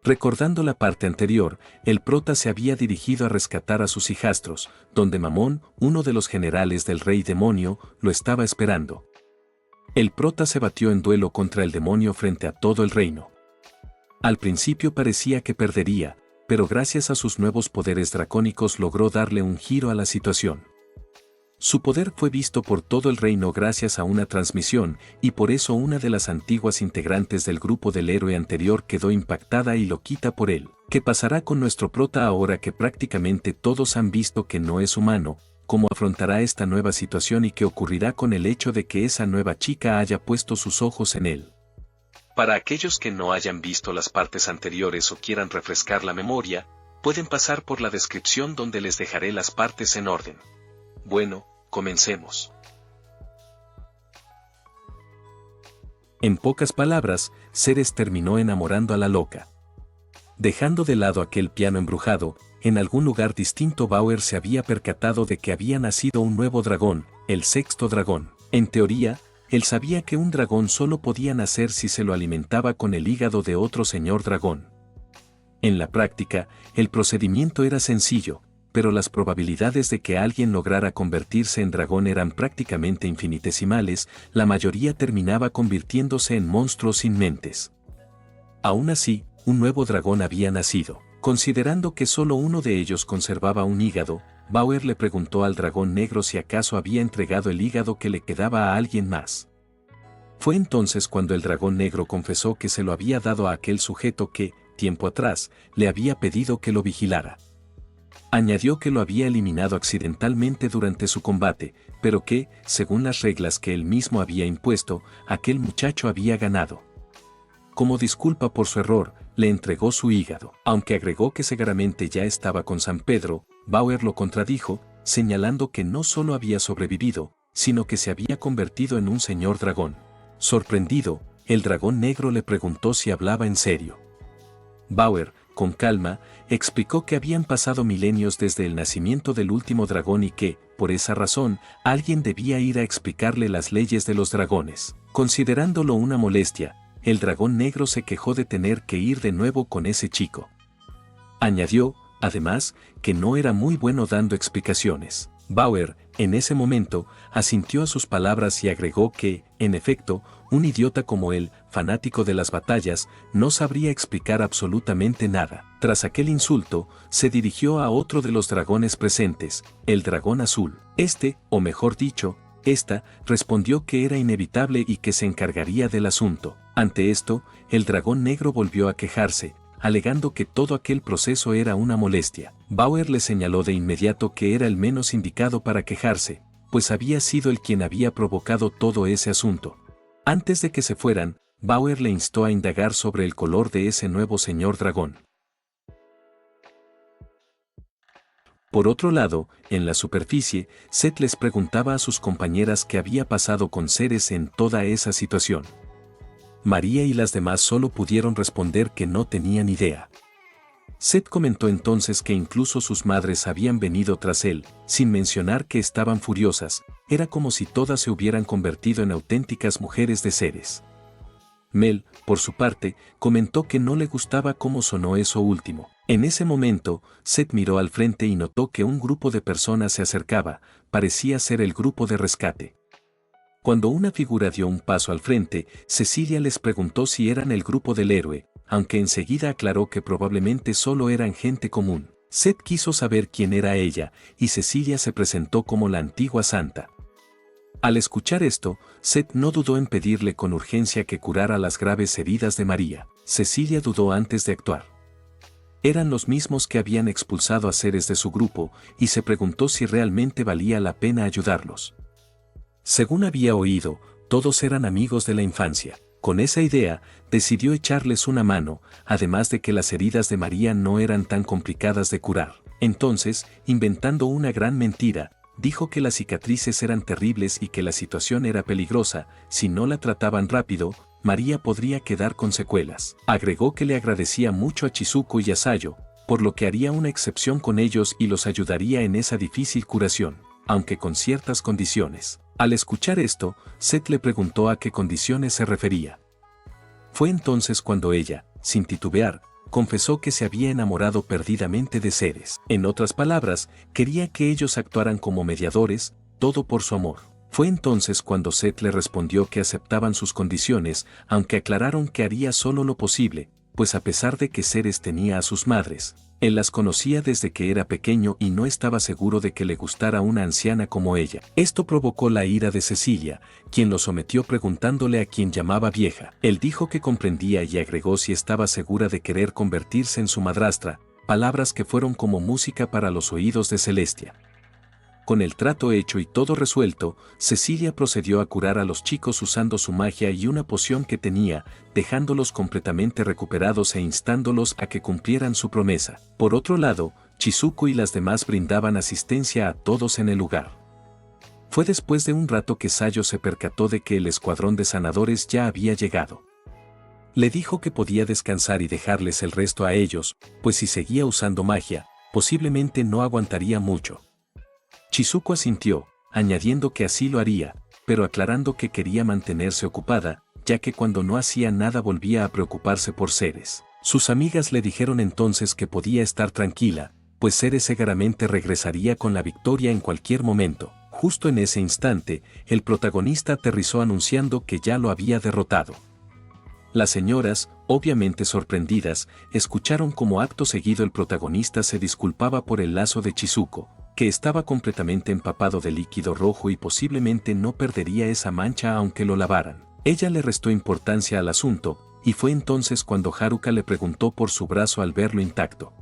Recordando la parte anterior, el prota se había dirigido a rescatar a sus hijastros, donde Mamón, uno de los generales del rey demonio, lo estaba esperando. El prota se batió en duelo contra el demonio frente a todo el reino. Al principio parecía que perdería, pero gracias a sus nuevos poderes dracónicos logró darle un giro a la situación. Su poder fue visto por todo el reino gracias a una transmisión, y por eso una de las antiguas integrantes del grupo del héroe anterior quedó impactada y loquita por él. ¿Qué pasará con nuestro prota ahora que prácticamente todos han visto que no es humano? ¿Cómo afrontará esta nueva situación y qué ocurrirá con el hecho de que esa nueva chica haya puesto sus ojos en él? Para aquellos que no hayan visto las partes anteriores o quieran refrescar la memoria, pueden pasar por la descripción donde les dejaré las partes en orden. Bueno, comencemos. En pocas palabras, Ceres terminó enamorando a la loca. Dejando de lado aquel piano embrujado, en algún lugar distinto Bauer se había percatado de que había nacido un nuevo dragón, el sexto dragón. En teoría, él sabía que un dragón solo podía nacer si se lo alimentaba con el hígado de otro señor dragón. En la práctica, el procedimiento era sencillo, pero las probabilidades de que alguien lograra convertirse en dragón eran prácticamente infinitesimales, la mayoría terminaba convirtiéndose en monstruos sin mentes. Aún así, un nuevo dragón había nacido. Considerando que solo uno de ellos conservaba un hígado, Bauer le preguntó al dragón negro si acaso había entregado el hígado que le quedaba a alguien más. Fue entonces cuando el dragón negro confesó que se lo había dado a aquel sujeto que, tiempo atrás, le había pedido que lo vigilara. Añadió que lo había eliminado accidentalmente durante su combate, pero que, según las reglas que él mismo había impuesto, aquel muchacho había ganado. Como disculpa por su error, le entregó su hígado. Aunque agregó que seguramente ya estaba con San Pedro, Bauer lo contradijo, señalando que no solo había sobrevivido, sino que se había convertido en un señor dragón. Sorprendido, el dragón negro le preguntó si hablaba en serio. Bauer, con calma, explicó que habían pasado milenios desde el nacimiento del último dragón y que, por esa razón, alguien debía ir a explicarle las leyes de los dragones. Considerándolo una molestia, el dragón negro se quejó de tener que ir de nuevo con ese chico. Añadió, además, que no era muy bueno dando explicaciones. Bauer, en ese momento, asintió a sus palabras y agregó que, en efecto, un idiota como él, fanático de las batallas, no sabría explicar absolutamente nada. Tras aquel insulto, se dirigió a otro de los dragones presentes, el dragón azul. O mejor dicho, esta, respondió que era inevitable y que se encargaría del asunto. Ante esto, el dragón negro volvió a quejarse, alegando que todo aquel proceso era una molestia. Bauer le señaló de inmediato que era el menos indicado para quejarse, pues había sido él quien había provocado todo ese asunto. Antes de que se fueran, Bauer le instó a indagar sobre el color de ese nuevo señor dragón. Por otro lado, en la superficie, Seth les preguntaba a sus compañeras qué había pasado con Ceres en toda esa situación. María y las demás solo pudieron responder que no tenían idea. Seth comentó entonces que incluso sus madres habían venido tras él, sin mencionar que estaban furiosas, era como si todas se hubieran convertido en auténticas mujeres de Ceres. Mel, por su parte, comentó que no le gustaba cómo sonó eso último. En ese momento, Seth miró al frente y notó que un grupo de personas se acercaba, parecía ser el grupo de rescate. Cuando una figura dio un paso al frente, Cecilia les preguntó si eran el grupo del héroe, aunque enseguida aclaró que probablemente solo eran gente común. Seth quiso saber quién era ella, y Cecilia se presentó como la antigua santa. Al escuchar esto, Seth no dudó en pedirle con urgencia que curara las graves heridas de María. Cecilia dudó antes de actuar. Eran los mismos que habían expulsado a Ceres de su grupo, y se preguntó si realmente valía la pena ayudarlos. Según había oído, todos eran amigos de la infancia. Con esa idea, decidió echarles una mano, además de que las heridas de María no eran tan complicadas de curar. Entonces, inventando una gran mentira, dijo que las cicatrices eran terribles y que la situación era peligrosa, si no la trataban rápido, María podría quedar con secuelas. Agregó que le agradecía mucho a Chizuko y a Sayo, por lo que haría una excepción con ellos y los ayudaría en esa difícil curación, aunque con ciertas condiciones. Al escuchar esto, Seth le preguntó a qué condiciones se refería. Fue entonces cuando ella, sin titubear, confesó que se había enamorado perdidamente de Ceres. En otras palabras, quería que ellos actuaran como mediadores, todo por su amor. Fue entonces cuando Seth le respondió que aceptaban sus condiciones, aunque aclararon que haría solo lo posible, pues a pesar de que Ceres tenía a sus madres, él las conocía desde que era pequeño y no estaba seguro de que le gustara una anciana como ella. Esto provocó la ira de Cecilia, quien lo sometió preguntándole a quién llamaba vieja. Él dijo que comprendía y agregó si estaba segura de querer convertirse en su madrastra, palabras que fueron como música para los oídos de Celestia. Con el trato hecho y todo resuelto, Cecilia procedió a curar a los chicos usando su magia y una poción que tenía, dejándolos completamente recuperados e instándolos a que cumplieran su promesa. Por otro lado, Chizuko y las demás brindaban asistencia a todos en el lugar. Fue después de un rato que Sayo se percató de que el escuadrón de sanadores ya había llegado. Le dijo que podía descansar y dejarles el resto a ellos, pues si seguía usando magia, posiblemente no aguantaría mucho. Chizuko asintió, añadiendo que así lo haría, pero aclarando que quería mantenerse ocupada, ya que cuando no hacía nada volvía a preocuparse por Ceres. Sus amigas le dijeron entonces que podía estar tranquila, pues Ceres seguramente regresaría con la victoria en cualquier momento. Justo en ese instante, el protagonista aterrizó anunciando que ya lo había derrotado. Las señoras, obviamente sorprendidas, escucharon como acto seguido el protagonista se disculpaba por el lazo de Chizuko, que estaba completamente empapado de líquido rojo y posiblemente no perdería esa mancha aunque lo lavaran. Ella le restó importancia al asunto, y fue entonces cuando Haruka le preguntó por su brazo al verlo intacto.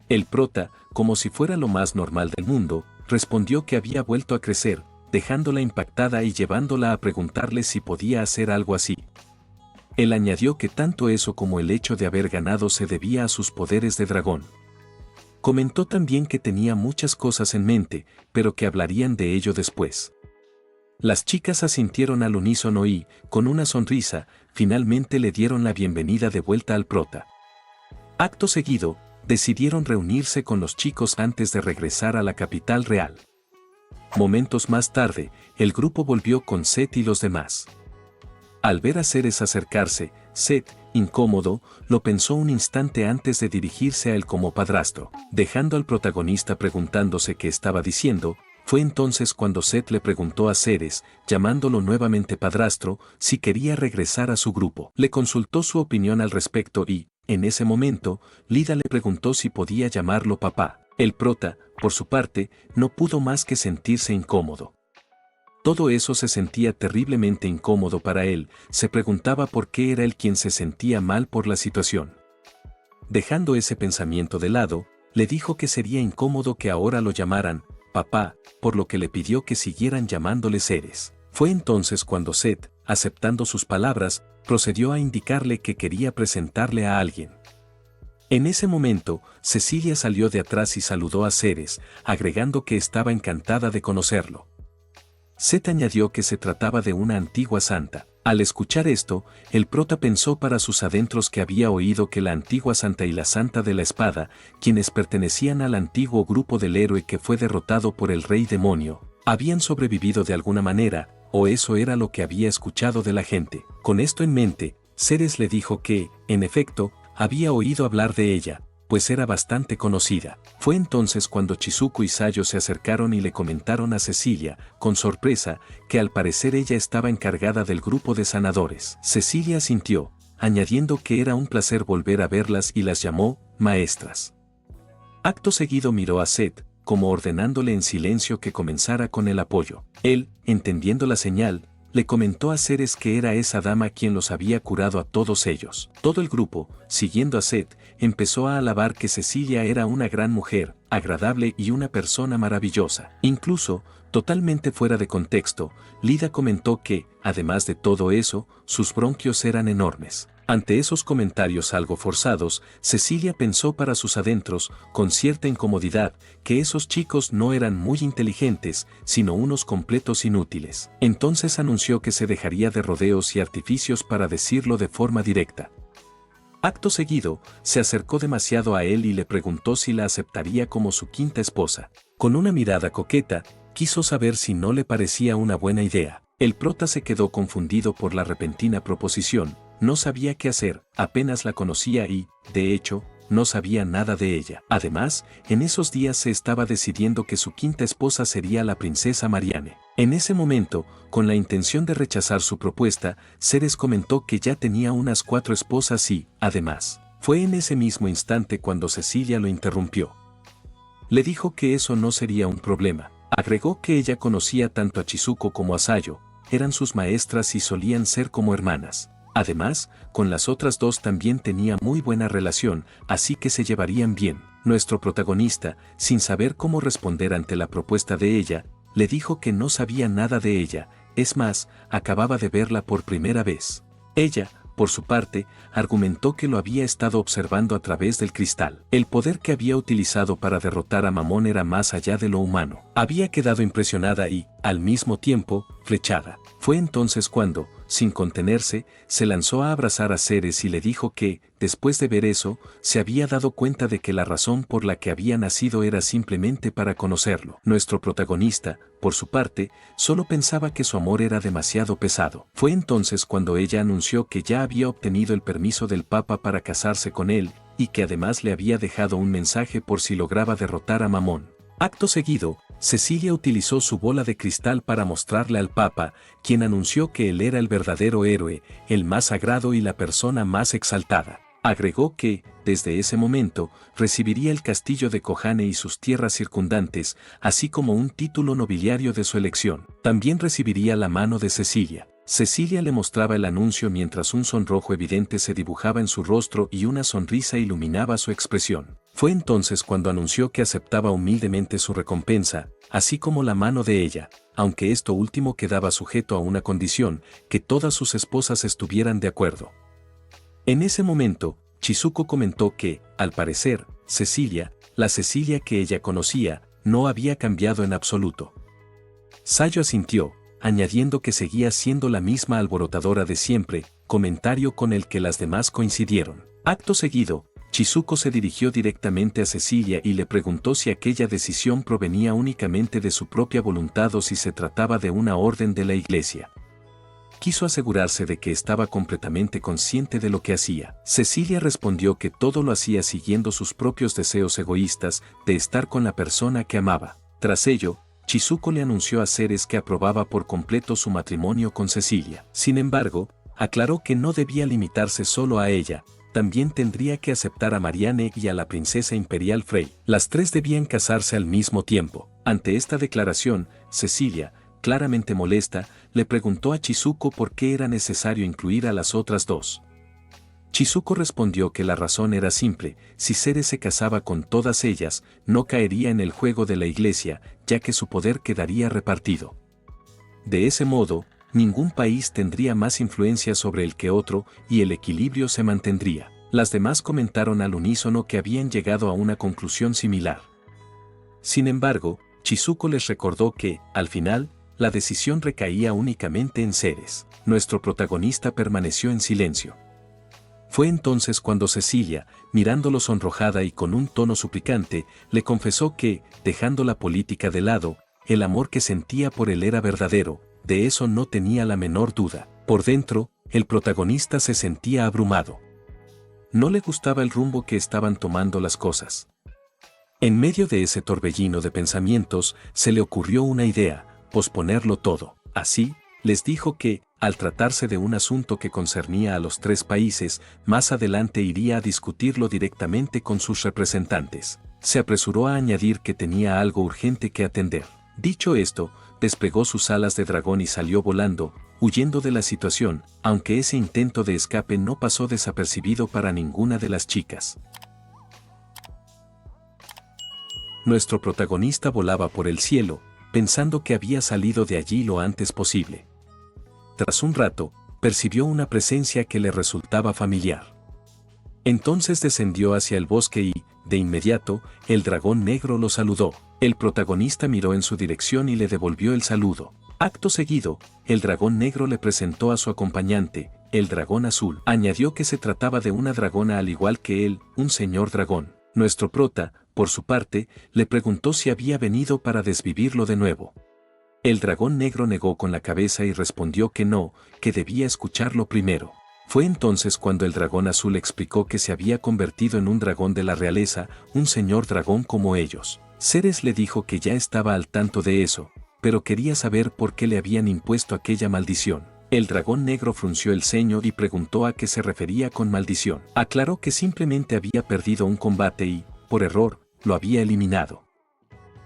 El prota, como si fuera lo más normal del mundo, respondió que había vuelto a crecer, dejándola impactada y llevándola a preguntarle si podía hacer algo así. Él añadió que tanto eso como el hecho de haber ganado se debía a sus poderes de dragón. Comentó también que tenía muchas cosas en mente, pero que hablarían de ello después. Las chicas asintieron al unísono y, con una sonrisa, finalmente le dieron la bienvenida de vuelta al prota. Acto seguido, decidieron reunirse con los chicos antes de regresar a la capital real. Momentos más tarde, el grupo volvió con Seth y los demás. Al ver a Ceres acercarse, Seth, incómodo, lo pensó un instante antes de dirigirse a él como padrastro. Dejando al protagonista preguntándose qué estaba diciendo, fue entonces cuando Seth le preguntó a Ceres, llamándolo nuevamente padrastro, si quería regresar a su grupo. Le consultó su opinión al respecto y, en ese momento, Lida le preguntó si podía llamarlo papá. El prota, por su parte, no pudo más que sentirse incómodo. Todo eso se sentía terriblemente incómodo para él, se preguntaba por qué era él quien se sentía mal por la situación. Dejando ese pensamiento de lado, le dijo que sería incómodo que ahora lo llamaran papá, por lo que le pidió que siguieran llamándole Ceres. Fue entonces cuando Seth, aceptando sus palabras, procedió a indicarle que quería presentarle a alguien. En ese momento, Cecilia salió de atrás y saludó a Ceres, agregando que estaba encantada de conocerlo. Seth añadió que se trataba de una antigua santa. Al escuchar esto, el prota pensó para sus adentros que había oído que la antigua santa y la santa de la espada, quienes pertenecían al antiguo grupo del héroe que fue derrotado por el rey demonio, habían sobrevivido de alguna manera, o eso era lo que había escuchado de la gente. Con esto en mente, Ceres le dijo que, en efecto, había oído hablar de ella, pues era bastante conocida. Fue entonces cuando Chizuko y Sayo se acercaron y le comentaron a Cecilia, con sorpresa, que al parecer ella estaba encargada del grupo de sanadores. Cecilia asintió, añadiendo que era un placer volver a verlas y las llamó maestras. Acto seguido miró a Seth, como ordenándole en silencio que comenzara con el apoyo. Él, entendiendo la señal, le comentó a Ceres que era esa dama quien los había curado a todos ellos. Todo el grupo, siguiendo a Seth, empezó a alabar que Cecilia era una gran mujer, agradable y una persona maravillosa. Incluso, totalmente fuera de contexto, Lida comentó que, además de todo eso, sus bronquios eran enormes. Ante esos comentarios algo forzados, Cecilia pensó para sus adentros, con cierta incomodidad, que esos chicos no eran muy inteligentes, sino unos completos inútiles. Entonces anunció que se dejaría de rodeos y artificios para decirlo de forma directa. Acto seguido, se acercó demasiado a él y le preguntó si la aceptaría como su quinta esposa. Con una mirada coqueta, quiso saber si no le parecía una buena idea. El prota se quedó confundido por la repentina proposición, no sabía qué hacer, apenas la conocía y, de hecho, no sabía nada de ella. Además, en esos días se estaba decidiendo que su quinta esposa sería la princesa Marianne. En ese momento, con la intención de rechazar su propuesta, Ceres comentó que ya tenía unas 4 esposas y, además, fue en ese mismo instante cuando Cecilia lo interrumpió. Le dijo que eso no sería un problema. Agregó que ella conocía tanto a Chizuko como a Sayo, eran sus maestras y solían ser como hermanas. Además, con las otras 2 también tenía muy buena relación, así que se llevarían bien. Nuestro protagonista, sin saber cómo responder ante la propuesta de ella, le dijo que no sabía nada de ella, es más, acababa de verla por primera vez. Ella, por su parte, argumentó que lo había estado observando a través del cristal. El poder que había utilizado para derrotar a Mamón era más allá de lo humano. Había quedado impresionada y, al mismo tiempo, flechada. Fue entonces cuando, sin contenerse, se lanzó a abrazar a Ceres y le dijo que, después de ver eso, se había dado cuenta de que la razón por la que había nacido era simplemente para conocerlo. Nuestro protagonista, por su parte, solo pensaba que su amor era demasiado pesado. Fue entonces cuando ella anunció que ya había obtenido el permiso del Papa para casarse con él, y que además le había dejado un mensaje por si lograba derrotar a Mamón. Acto seguido, Cecilia utilizó su bola de cristal para mostrarle al Papa, quien anunció que él era el verdadero héroe, el más sagrado y la persona más exaltada. Agregó que, desde ese momento, recibiría el castillo de Kojane y sus tierras circundantes, así como un título nobiliario de su elección. También recibiría la mano de Cecilia. Cecilia le mostraba el anuncio mientras un sonrojo evidente se dibujaba en su rostro y una sonrisa iluminaba su expresión. Fue entonces cuando anunció que aceptaba humildemente su recompensa, así como la mano de ella, aunque esto último quedaba sujeto a una condición, que todas sus esposas estuvieran de acuerdo. En ese momento, Chizuko comentó que, al parecer, Cecilia, la Cecilia que ella conocía, no había cambiado en absoluto. Sayo asintió, añadiendo que seguía siendo la misma alborotadora de siempre, comentario con el que las demás coincidieron. Acto seguido, Chizuko se dirigió directamente a Cecilia y le preguntó si aquella decisión provenía únicamente de su propia voluntad o si se trataba de una orden de la iglesia. Quiso asegurarse de que estaba completamente consciente de lo que hacía. Cecilia respondió que todo lo hacía siguiendo sus propios deseos egoístas de estar con la persona que amaba. Tras ello, Chizuko le anunció a Ceres que aprobaba por completo su matrimonio con Cecilia. Sin embargo, aclaró que no debía limitarse solo a ella, también tendría que aceptar a Marianne y a la princesa imperial Frey. Las 3 debían casarse al mismo tiempo. Ante esta declaración, Cecilia, claramente molesta, le preguntó a Chizuko por qué era necesario incluir a las otras 2. Chizuko respondió que la razón era simple: si Ceres se casaba con todas ellas, no caería en el juego de la iglesia, ya que su poder quedaría repartido. De ese modo, ningún país tendría más influencia sobre el que otro, y el equilibrio se mantendría. Las demás comentaron al unísono que habían llegado a una conclusión similar. Sin embargo, Chizuko les recordó que, al final, la decisión recaía únicamente en Ceres. Nuestro protagonista permaneció en silencio. Fue entonces cuando Cecilia, mirándolo sonrojada y con un tono suplicante, le confesó que, dejando la política de lado, el amor que sentía por él era verdadero, de eso no tenía la menor duda. Por dentro, el protagonista se sentía abrumado. No le gustaba el rumbo que estaban tomando las cosas. En medio de ese torbellino de pensamientos, se le ocurrió una idea: posponerlo todo. Así, les dijo que, al tratarse de un asunto que concernía a los 3 países, más adelante iría a discutirlo directamente con sus representantes. Se apresuró a añadir que tenía algo urgente que atender. Dicho esto, desplegó sus alas de dragón y salió volando, huyendo de la situación, aunque ese intento de escape no pasó desapercibido para ninguna de las chicas. Nuestro protagonista volaba por el cielo, pensando que había salido de allí lo antes posible. Tras un rato, percibió una presencia que le resultaba familiar. Entonces descendió hacia el bosque y, de inmediato, el dragón negro lo saludó. El protagonista miró en su dirección y le devolvió el saludo. Acto seguido, el dragón negro le presentó a su acompañante, el dragón azul. Añadió que se trataba de una dragona al igual que él, un señor dragón. Nuestro prota, por su parte, le preguntó si había venido para desvivirlo de nuevo. El dragón negro negó con la cabeza y respondió que no, que debía escucharlo primero. Fue entonces cuando el dragón azul explicó que se había convertido en un dragón de la realeza, un señor dragón como ellos. Ceres le dijo que ya estaba al tanto de eso, pero quería saber por qué le habían impuesto aquella maldición. El dragón negro frunció el ceño y preguntó a qué se refería con maldición. Aclaró que simplemente había perdido un combate y, por error, lo había eliminado.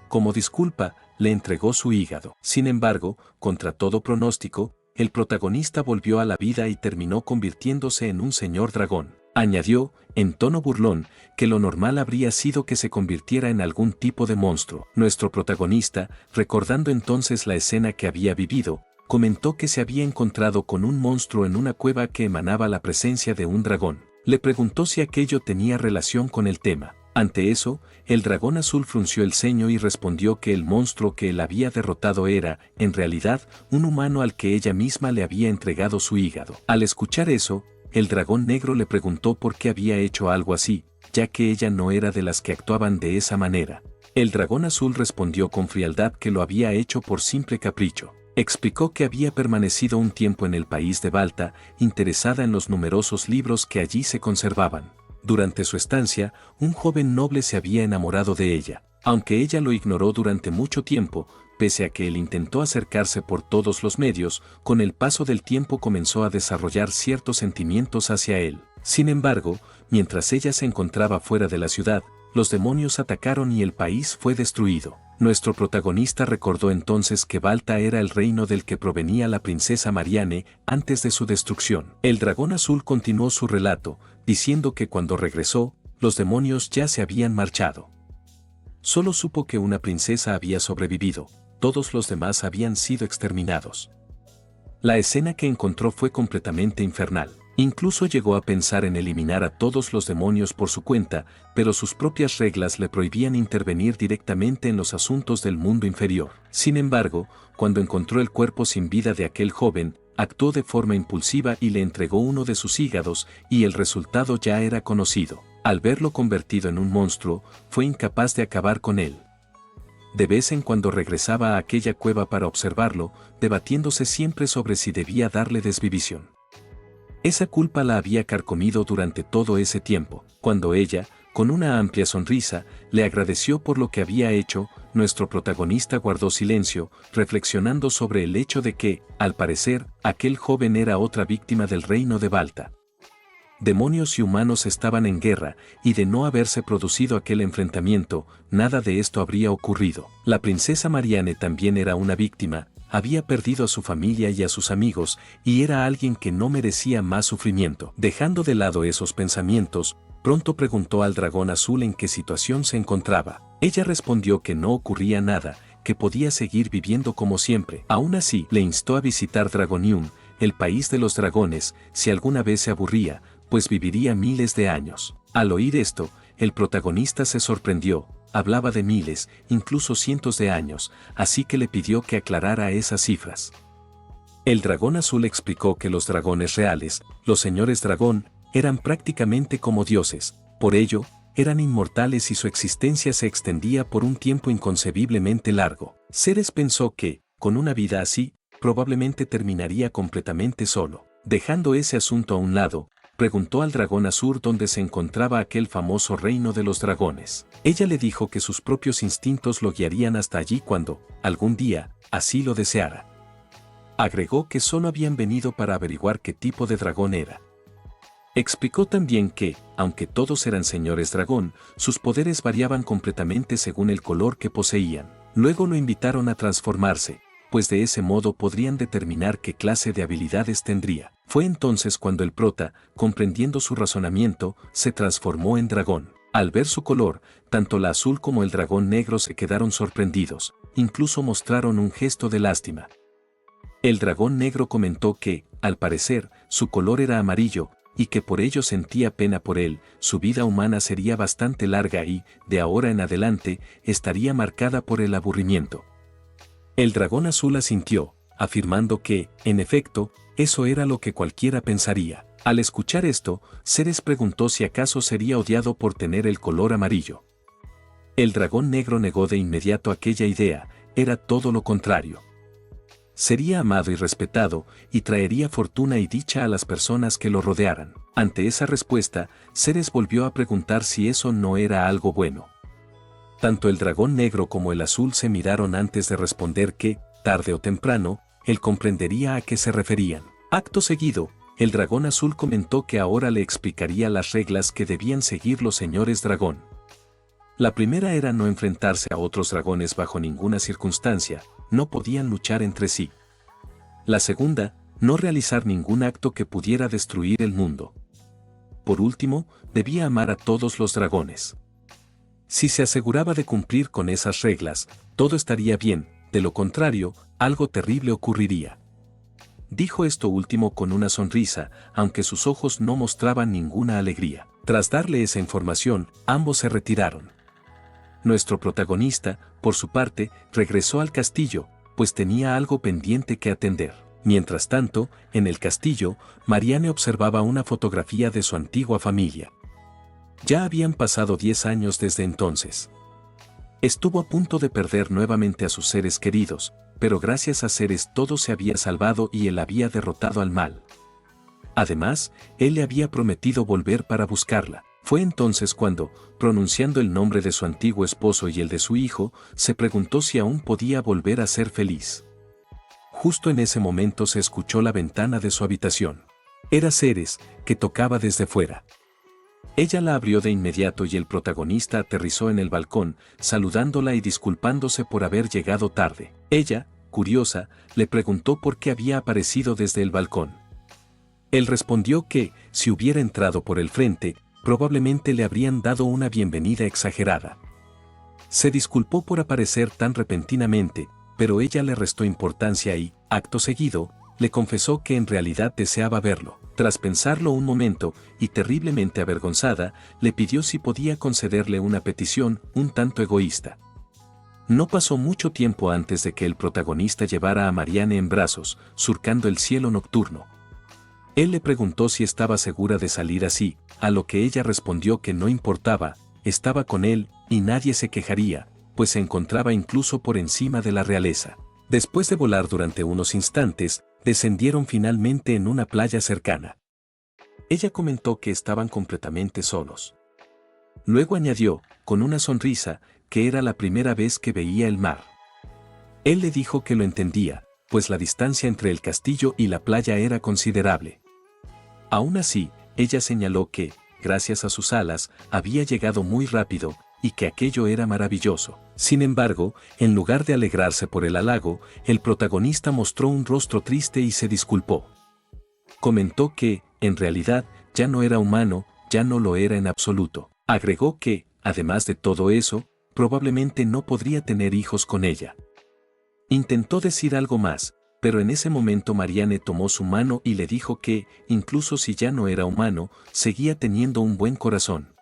Como disculpa, le entregó su hígado. Sin embargo, contra todo pronóstico, el protagonista volvió a la vida y terminó convirtiéndose en un señor dragón. Añadió, en tono burlón, que lo normal habría sido que se convirtiera en algún tipo de monstruo. Nuestro protagonista, recordando entonces la escena que había vivido, comentó que se había encontrado con un monstruo en una cueva que emanaba la presencia de un dragón. Le preguntó si aquello tenía relación con el tema. Ante eso, el dragón azul frunció el ceño y respondió que el monstruo que él había derrotado era, en realidad, un humano al que ella misma le había entregado su hígado. Al escuchar eso, el dragón negro le preguntó por qué había hecho algo así, ya que ella no era de las que actuaban de esa manera. El dragón azul respondió con frialdad que lo había hecho por simple capricho. Explicó que había permanecido un tiempo en el país de Balta, interesada en los numerosos libros que allí se conservaban. Durante su estancia, un joven noble se había enamorado de ella, aunque ella lo ignoró durante mucho tiempo, pese a que él intentó acercarse por todos los medios, con el paso del tiempo comenzó a desarrollar ciertos sentimientos hacia él. Sin embargo, mientras ella se encontraba fuera de la ciudad, los demonios atacaron y el país fue destruido. Nuestro protagonista recordó entonces que Balta era el reino del que provenía la princesa Marianne antes de su destrucción. El dragón azul continuó su relato, diciendo que cuando regresó, los demonios ya se habían marchado. Solo supo que una princesa había sobrevivido, todos los demás habían sido exterminados. La escena que encontró fue completamente infernal. Incluso llegó a pensar en eliminar a todos los demonios por su cuenta, pero sus propias reglas le prohibían intervenir directamente en los asuntos del mundo inferior. Sin embargo, cuando encontró el cuerpo sin vida de aquel joven, actuó de forma impulsiva y le entregó uno de sus hígados, y el resultado ya era conocido. Al verlo convertido en un monstruo, fue incapaz de acabar con él. De vez en cuando regresaba a aquella cueva para observarlo, debatiéndose siempre sobre si debía darle desvivisión. Esa culpa la había carcomido durante todo ese tiempo. Cuando ella, con una amplia sonrisa, le agradeció por lo que había hecho, nuestro protagonista guardó silencio, reflexionando sobre el hecho de que, al parecer, aquel joven era otra víctima del reino de Balta. Demonios y humanos estaban en guerra, y de no haberse producido aquel enfrentamiento, nada de esto habría ocurrido. La princesa Marianne también era una víctima, había perdido a su familia y a sus amigos, y era alguien que no merecía más sufrimiento. Dejando de lado esos pensamientos, pronto preguntó al dragón azul en qué situación se encontraba. Ella respondió que no ocurría nada, que podía seguir viviendo como siempre. Aún así, le instó a visitar Dragonium, el país de los dragones, si alguna vez se aburría, pues viviría miles de años. Al oír esto, el protagonista se sorprendió. Hablaba de miles, incluso cientos de años, así que le pidió que aclarara esas cifras. El dragón azul explicó que los dragones reales, los señores dragón, eran prácticamente como dioses, por ello, eran inmortales y su existencia se extendía por un tiempo inconcebiblemente largo. Ceres pensó que, con una vida así, probablemente terminaría completamente solo. Dejando ese asunto a un lado, preguntó al dragón azul dónde se encontraba aquel famoso reino de los dragones. Ella le dijo que sus propios instintos lo guiarían hasta allí cuando, algún día, así lo deseara. Agregó que solo habían venido para averiguar qué tipo de dragón era. Explicó también que, aunque todos eran señores dragón, sus poderes variaban completamente según el color que poseían. Luego lo invitaron a transformarse, pues de ese modo podrían determinar qué clase de habilidades tendría. Fue entonces cuando el prota, comprendiendo su razonamiento, se transformó en dragón. Al ver su color, tanto la azul como el dragón negro se quedaron sorprendidos, incluso mostraron un gesto de lástima. El dragón negro comentó que, al parecer, su color era amarillo, y que por ello sentía pena por él, su vida humana sería bastante larga y, de ahora en adelante, estaría marcada por el aburrimiento. El dragón azul asintió, afirmando que, en efecto, eso era lo que cualquiera pensaría. Al escuchar esto, Ceres preguntó si acaso sería odiado por tener el color amarillo. El dragón negro negó de inmediato aquella idea, era todo lo contrario. sería amado y respetado, y traería fortuna y dicha a las personas que lo rodearan. Ante esa respuesta, Ceres volvió a preguntar si eso no era algo bueno. Tanto el dragón negro como el azul se miraron antes de responder que, tarde o temprano, él comprendería a qué se referían. Acto seguido, el dragón azul comentó que ahora le explicaría las reglas que debían seguir los señores dragón. La primera era no enfrentarse a otros dragones bajo ninguna circunstancia, no podían luchar entre sí. La segunda, no realizar ningún acto que pudiera destruir el mundo. Por último, debía amar a todos los dragones. Si se aseguraba de cumplir con esas reglas, todo estaría bien, de lo contrario, algo terrible ocurriría. Dijo esto último con una sonrisa, aunque sus ojos no mostraban ninguna alegría. Tras darle esa información, ambos se retiraron. Nuestro protagonista, por su parte, regresó al castillo, pues tenía algo pendiente que atender. Mientras tanto, en el castillo, Marianne observaba una fotografía de su antigua familia. Ya habían pasado 10 años desde entonces. Estuvo a punto de perder nuevamente a sus seres queridos, pero gracias a Ceres todo se había salvado y él había derrotado al mal. Además, él le había prometido volver para buscarla. Fue entonces cuando, pronunciando el nombre de su antiguo esposo y el de su hijo, se preguntó si aún podía volver a ser feliz. Justo en ese momento se escuchó la ventana de su habitación. Era Ceres, que tocaba desde fuera. Ella la abrió de inmediato y el protagonista aterrizó en el balcón, saludándola y disculpándose por haber llegado tarde. Ella, curiosa, le preguntó por qué había aparecido desde el balcón. Él respondió que, si hubiera entrado por el frente, probablemente le habrían dado una bienvenida exagerada. Se disculpó por aparecer tan repentinamente, pero ella le restó importancia y, acto seguido, le confesó que en realidad deseaba verlo. Tras pensarlo un momento, y terriblemente avergonzada, le pidió si podía concederle una petición un tanto egoísta. No pasó mucho tiempo antes de que el protagonista llevara a Marianne en brazos, surcando el cielo nocturno. Él le preguntó si estaba segura de salir así, a lo que ella respondió que no importaba, estaba con él, y nadie se quejaría, pues se encontraba incluso por encima de la realeza. Después de volar durante unos instantes, descendieron finalmente en una playa cercana. Ella comentó que estaban completamente solos. Luego añadió, con una sonrisa, que era la primera vez que veía el mar. Él le dijo que lo entendía, pues la distancia entre el castillo y la playa era considerable. Aún así, ella señaló que, gracias a sus alas, había llegado muy rápido, y que aquello era maravilloso. Sin embargo, en lugar de alegrarse por el halago, el protagonista mostró un rostro triste y se disculpó. Comentó que, en realidad, ya no era humano, ya no lo era en absoluto. Agregó que, además de todo eso, probablemente no podría tener hijos con ella. Intentó decir algo más, pero en ese momento Marianne tomó su mano y le dijo que, incluso si ya no era humano, seguía teniendo un buen corazón.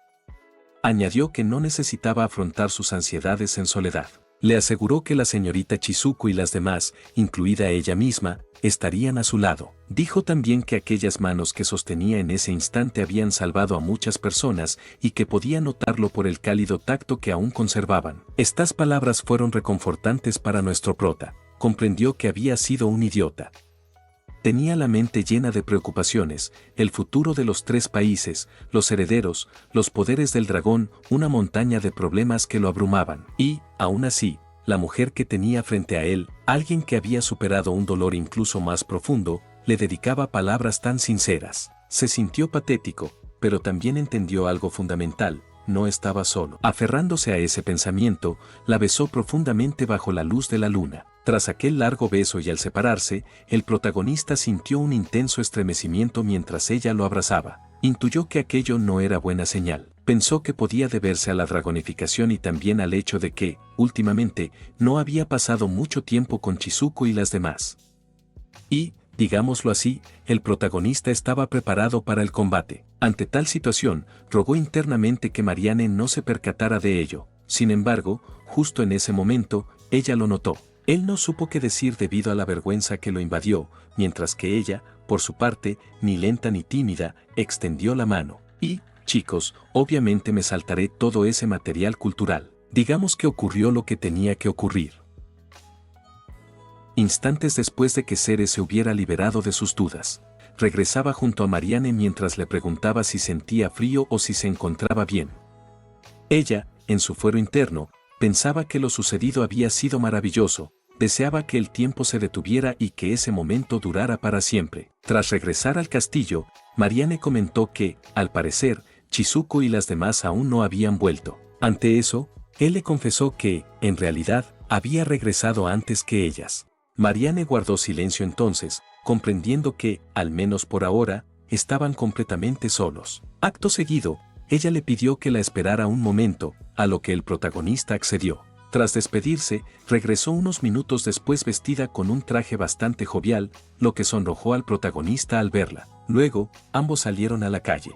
Añadió que no necesitaba afrontar sus ansiedades en soledad. Le aseguró que la señorita Chizuko y las demás, incluida ella misma, estarían a su lado. Dijo también que aquellas manos que sostenía en ese instante habían salvado a muchas personas y que podía notarlo por el cálido tacto que aún conservaban. Estas palabras fueron reconfortantes para nuestro prota. Comprendió que había sido un idiota. Tenía la mente llena de preocupaciones, el futuro de los 3 países, los herederos, los poderes del dragón, una montaña de problemas que lo abrumaban. Y, aún así, la mujer que tenía frente a él, alguien que había superado un dolor incluso más profundo, le dedicaba palabras tan sinceras. Se sintió patético, pero también entendió algo fundamental. No estaba solo. Aferrándose a ese pensamiento, la besó profundamente bajo la luz de la luna. Tras aquel largo beso y al separarse, el protagonista sintió un intenso estremecimiento mientras ella lo abrazaba. Intuyó que aquello no era buena señal. Pensó que podía deberse a la dragonificación y también al hecho de que, últimamente, no había pasado mucho tiempo con Chizuko y las demás. Y, digámoslo así, el protagonista estaba preparado para el combate. Ante tal situación, rogó internamente que Marianne no se percatara de ello. Sin embargo, justo en ese momento, ella lo notó. Él no supo qué decir debido a la vergüenza que lo invadió, mientras que ella, por su parte, ni lenta ni tímida, extendió la mano. Y, chicos, obviamente me saltaré todo ese material cultural. Digamos que ocurrió lo que tenía que ocurrir. Instantes después de que Ceres se hubiera liberado de sus dudas, regresaba junto a Marianne mientras le preguntaba si sentía frío o si se encontraba bien. Ella, en su fuero interno, pensaba que lo sucedido había sido maravilloso, deseaba que el tiempo se detuviera y que ese momento durara para siempre. Tras regresar al castillo, Marianne comentó que, al parecer, Chizuko y las demás aún no habían vuelto. Ante eso, él le confesó que, en realidad, había regresado antes que ellas. Marianne guardó silencio entonces, comprendiendo que, al menos por ahora, estaban completamente solos. Acto seguido, ella le pidió que la esperara un momento, a lo que el protagonista accedió. Tras despedirse, regresó unos minutos después vestida con un traje bastante jovial, lo que sonrojó al protagonista al verla. Luego, ambos salieron a la calle.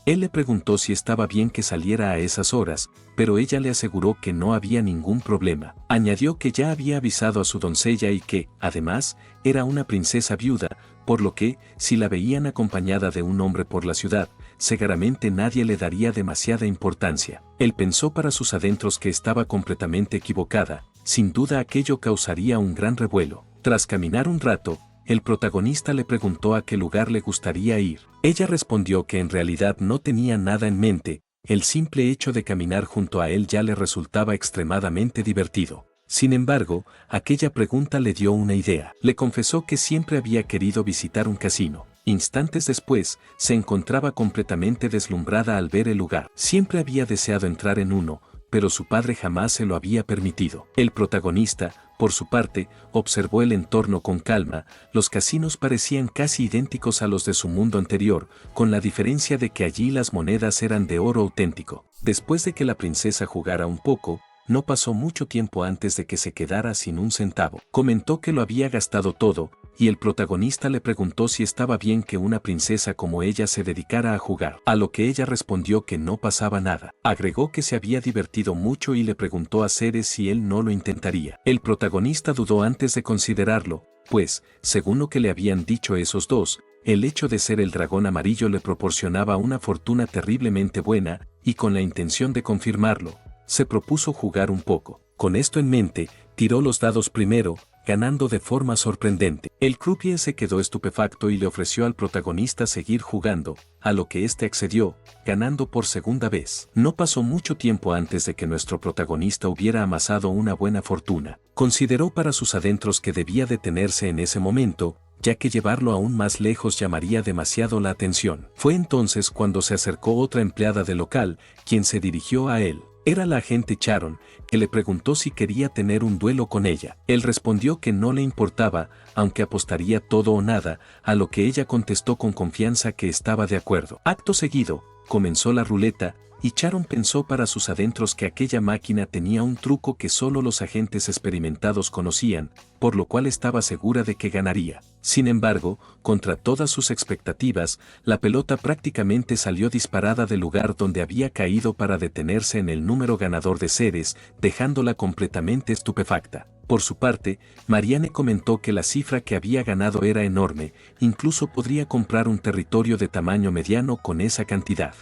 Él le preguntó si estaba bien que saliera a esas horas, pero ella le aseguró que no había ningún problema. Añadió que ya había avisado a su doncella y que, además, era una princesa viuda, por lo que, si la veían acompañada de un hombre por la ciudad, seguramente nadie le daría demasiada importancia. Él pensó para sus adentros que estaba completamente equivocada, sin duda aquello causaría un gran revuelo. Tras caminar un rato, el protagonista le preguntó a qué lugar le gustaría ir. Ella respondió que en realidad no tenía nada en mente, el simple hecho de caminar junto a él ya le resultaba extremadamente divertido. Sin embargo, aquella pregunta le dio una idea. Le confesó que siempre había querido visitar un casino. Instantes después, se encontraba completamente deslumbrada al ver el lugar. Siempre había deseado entrar en uno, pero su padre jamás se lo había permitido. El protagonista, por su parte, observó el entorno con calma. Los casinos parecían casi idénticos a los de su mundo anterior, con la diferencia de que allí las monedas eran de oro auténtico. Después de que la princesa jugara un poco, no pasó mucho tiempo antes de que se quedara sin un centavo. Comentó que lo había gastado todo, y el protagonista le preguntó si estaba bien que una princesa como ella se dedicara a jugar, a lo que ella respondió que no pasaba nada. Agregó que se había divertido mucho y le preguntó a Ceres si él no lo intentaría. El protagonista dudó antes de considerarlo, pues, según lo que le habían dicho esos dos, el hecho de ser el dragón amarillo le proporcionaba una fortuna terriblemente buena, y con la intención de confirmarlo, se propuso jugar un poco. Con esto en mente, tiró los dados primero, ganando de forma sorprendente. El croupier se quedó estupefacto y le ofreció al protagonista seguir jugando, a lo que éste accedió, ganando por segunda vez. No pasó mucho tiempo antes de que nuestro protagonista hubiera amasado una buena fortuna. Consideró para sus adentros que debía detenerse en ese momento, ya que llevarlo aún más lejos llamaría demasiado la atención. Fue entonces cuando se acercó otra empleada del local, quien se dirigió a él. Era la agente Charon, que le preguntó si quería tener un duelo con ella. Él respondió que no le importaba, aunque apostaría todo o nada, a lo que ella contestó con confianza que estaba de acuerdo. Acto seguido, comenzó la ruleta, y Charon pensó para sus adentros que aquella máquina tenía un truco que solo los agentes experimentados conocían, por lo cual estaba segura de que ganaría. Sin embargo, contra todas sus expectativas, la pelota prácticamente salió disparada del lugar donde había caído para detenerse en el número ganador de Ceres, dejándola completamente estupefacta. Por su parte, Marianne comentó que la cifra que había ganado era enorme, incluso podría comprar un territorio de tamaño mediano con esa cantidad.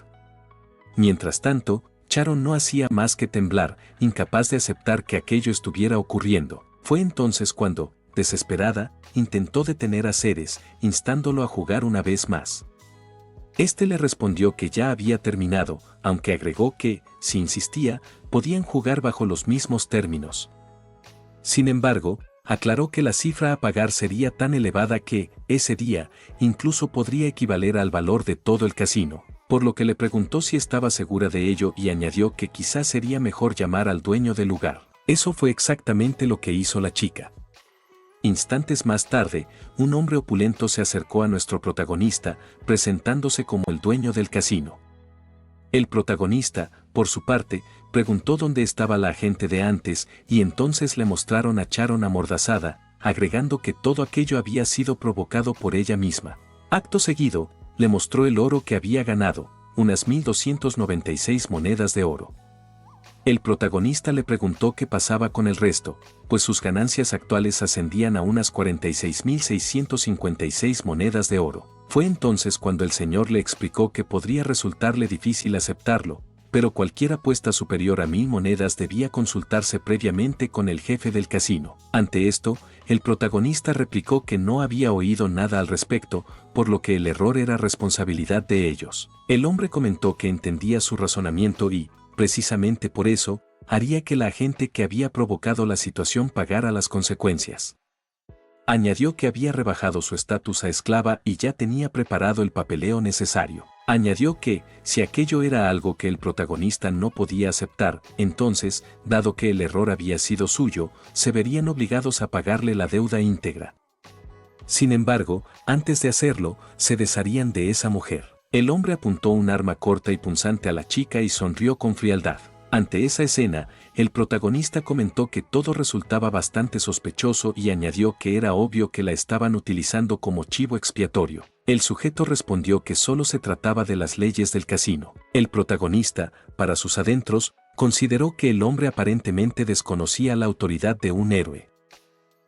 Mientras tanto, Charon no hacía más que temblar, incapaz de aceptar que aquello estuviera ocurriendo. Fue entonces cuando, desesperada, intentó detener a Ceres, instándolo a jugar una vez más. Este le respondió que ya había terminado, aunque agregó que, si insistía, podían jugar bajo los mismos términos. Sin embargo, aclaró que la cifra a pagar sería tan elevada que, ese día, incluso podría equivaler al valor de todo el casino. Por lo que le preguntó si estaba segura de ello y añadió que quizás sería mejor llamar al dueño del lugar. Eso fue exactamente lo que hizo la chica. Instantes más tarde, un hombre opulento se acercó a nuestro protagonista, presentándose como el dueño del casino. El protagonista, por su parte, preguntó dónde estaba la agente de antes y entonces le mostraron a Charon amordazada, agregando que todo aquello había sido provocado por ella misma. Acto seguido, le mostró el oro que había ganado, unas 1.296 monedas de oro. El protagonista le preguntó qué pasaba con el resto, pues sus ganancias actuales ascendían a unas 46.656 monedas de oro. Fue entonces cuando el señor le explicó que podría resultarle difícil aceptarlo, pero cualquier apuesta superior a 1000 monedas debía consultarse previamente con el jefe del casino. Ante esto, el protagonista replicó que no había oído nada al respecto, por lo que el error era responsabilidad de ellos. El hombre comentó que entendía su razonamiento y, precisamente por eso, haría que la agente que había provocado la situación pagara las consecuencias. Añadió que había rebajado su estatus a esclava y ya tenía preparado el papeleo necesario. Añadió que, si aquello era algo que el protagonista no podía aceptar, entonces, dado que el error había sido suyo, se verían obligados a pagarle la deuda íntegra. Sin embargo, antes de hacerlo, se desharían de esa mujer. El hombre apuntó un arma corta y punzante a la chica y sonrió con frialdad. Ante esa escena, el protagonista comentó que todo resultaba bastante sospechoso y añadió que era obvio que la estaban utilizando como chivo expiatorio. El sujeto respondió que solo se trataba de las leyes del casino. El protagonista, para sus adentros, consideró que el hombre aparentemente desconocía la autoridad de un héroe.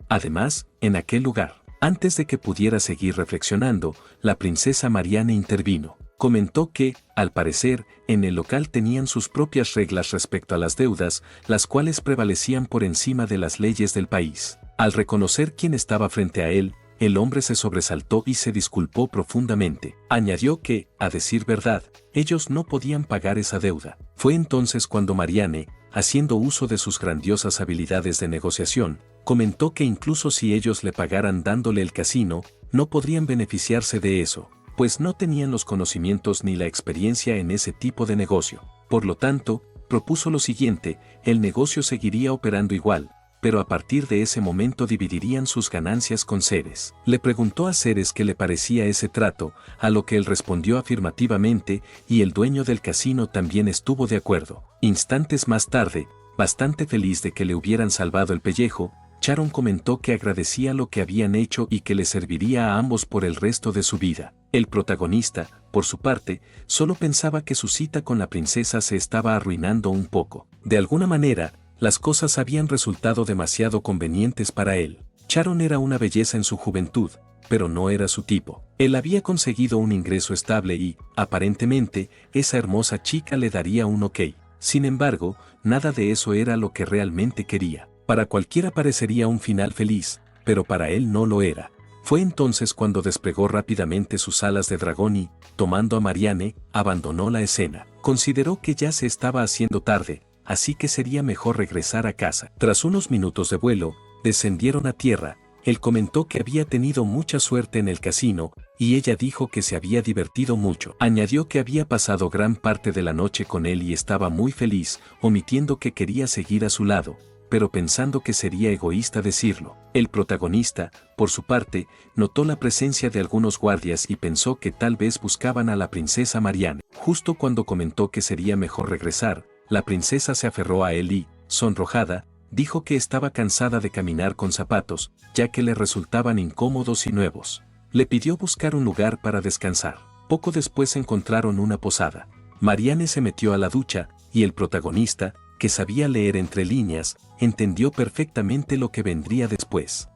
Además, en aquel lugar, antes de que pudiera seguir reflexionando, la princesa Marianne intervino. Comentó que, al parecer, en el local tenían sus propias reglas respecto a las deudas, las cuales prevalecían por encima de las leyes del país. Al reconocer quién estaba frente a él, el hombre se sobresaltó y se disculpó profundamente. Añadió que, a decir verdad, ellos no podían pagar esa deuda. Fue entonces cuando Marianne, haciendo uso de sus grandiosas habilidades de negociación, comentó que incluso si ellos le pagaran dándole el casino, no podrían beneficiarse de eso, pues no tenían los conocimientos ni la experiencia en ese tipo de negocio. Por lo tanto, propuso lo siguiente: el negocio seguiría operando igual, pero a partir de ese momento dividirían sus ganancias con Ceres. Le preguntó a Ceres qué le parecía ese trato, a lo que él respondió afirmativamente, y el dueño del casino también estuvo de acuerdo. Instantes más tarde, bastante feliz de que le hubieran salvado el pellejo, Charon comentó que agradecía lo que habían hecho y que le serviría a ambos por el resto de su vida. El protagonista, por su parte, solo pensaba que su cita con la princesa se estaba arruinando un poco. De alguna manera, las cosas habían resultado demasiado convenientes para él. Charon era una belleza en su juventud, pero no era su tipo. Él había conseguido un ingreso estable y, aparentemente, esa hermosa chica le daría un ok. Sin embargo, nada de eso era lo que realmente quería. Para cualquiera parecería un final feliz, pero para él no lo era. Fue entonces cuando desplegó rápidamente sus alas de dragón y, tomando a Marianne, abandonó la escena. Consideró que ya se estaba haciendo tarde, así que sería mejor regresar a casa. Tras unos minutos de vuelo, descendieron a tierra. Él comentó que había tenido mucha suerte en el casino, y ella dijo que se había divertido mucho. Añadió que había pasado gran parte de la noche con él y estaba muy feliz, omitiendo que quería seguir a su lado, pero pensando que sería egoísta decirlo. El protagonista, por su parte, notó la presencia de algunos guardias y pensó que tal vez buscaban a la princesa Marianne. Justo cuando comentó que sería mejor regresar, la princesa se aferró a él y, sonrojada, dijo que estaba cansada de caminar con zapatos, ya que le resultaban incómodos y nuevos. Le pidió buscar un lugar para descansar. Poco después encontraron una posada. Marianne se metió a la ducha, y el protagonista, que sabía leer entre líneas, entendió perfectamente lo que vendría después.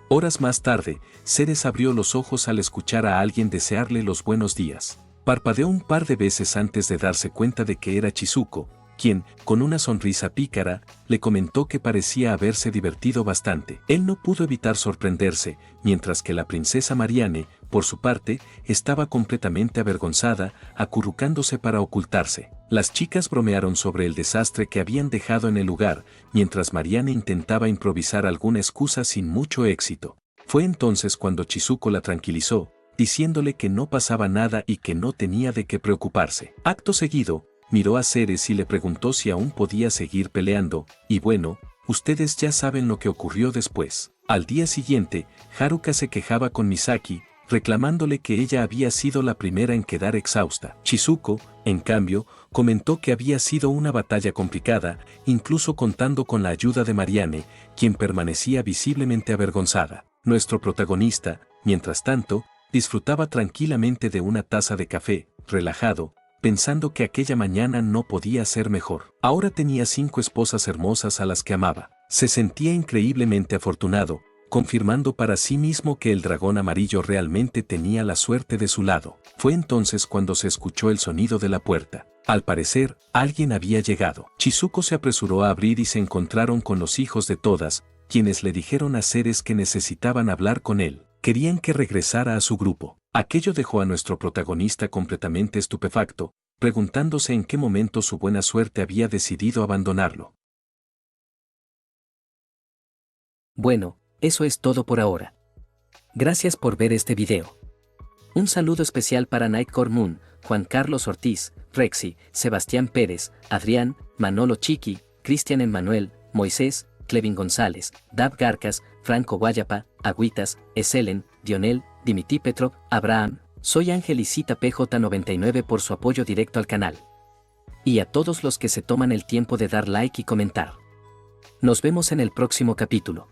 Horas más tarde, Ceres abrió los ojos al escuchar a alguien desearle los buenos días. Parpadeó un par de veces antes de darse cuenta de que era Chizuko, quien, con una sonrisa pícara, le comentó que parecía haberse divertido bastante. Él no pudo evitar sorprenderse, mientras que la princesa Marianne, por su parte, estaba completamente avergonzada, acurrucándose para ocultarse. Las chicas bromearon sobre el desastre que habían dejado en el lugar, mientras Marianne intentaba improvisar alguna excusa sin mucho éxito. Fue entonces cuando Chizuko la tranquilizó, diciéndole que no pasaba nada y que no tenía de qué preocuparse. Acto seguido, miró a Ceres y le preguntó si aún podía seguir peleando, y bueno, ustedes ya saben lo que ocurrió después. Al día siguiente, Haruka se quejaba con Misaki, reclamándole que ella había sido la primera en quedar exhausta. Chizuko, en cambio, comentó que había sido una batalla complicada, incluso contando con la ayuda de Marianne, quien permanecía visiblemente avergonzada. Nuestro protagonista, mientras tanto, disfrutaba tranquilamente de una taza de café, relajado, pensando que aquella mañana no podía ser mejor. Ahora tenía 5 esposas hermosas a las que amaba. Se sentía increíblemente afortunado, confirmando para sí mismo que el dragón amarillo realmente tenía la suerte de su lado. Fue entonces cuando se escuchó el sonido de la puerta. Al parecer, alguien había llegado. Shizuko se apresuró a abrir y se encontraron con los hijos de todas, quienes le dijeron a Ceres que necesitaban hablar con él. Querían que regresara a su grupo. Aquello dejó a nuestro protagonista completamente estupefacto, preguntándose en qué momento su buena suerte había decidido abandonarlo. Bueno, eso es todo por ahora. Gracias por ver este video. Un saludo especial para Nightcore Moon, Juan Carlos Ortiz, Rexy, Sebastián Pérez, Adrián, Manolo Chiqui, Cristian Emmanuel, Moisés, Clevin González, Dab Garcas, Franco Guayapa, Agüitas, Eselen, Dionel, Dimitri Petrov, Abraham. Soy Angelicita PJ99 por su apoyo directo al canal. Y a todos los que se toman el tiempo de dar like y comentar. Nos vemos en el próximo capítulo.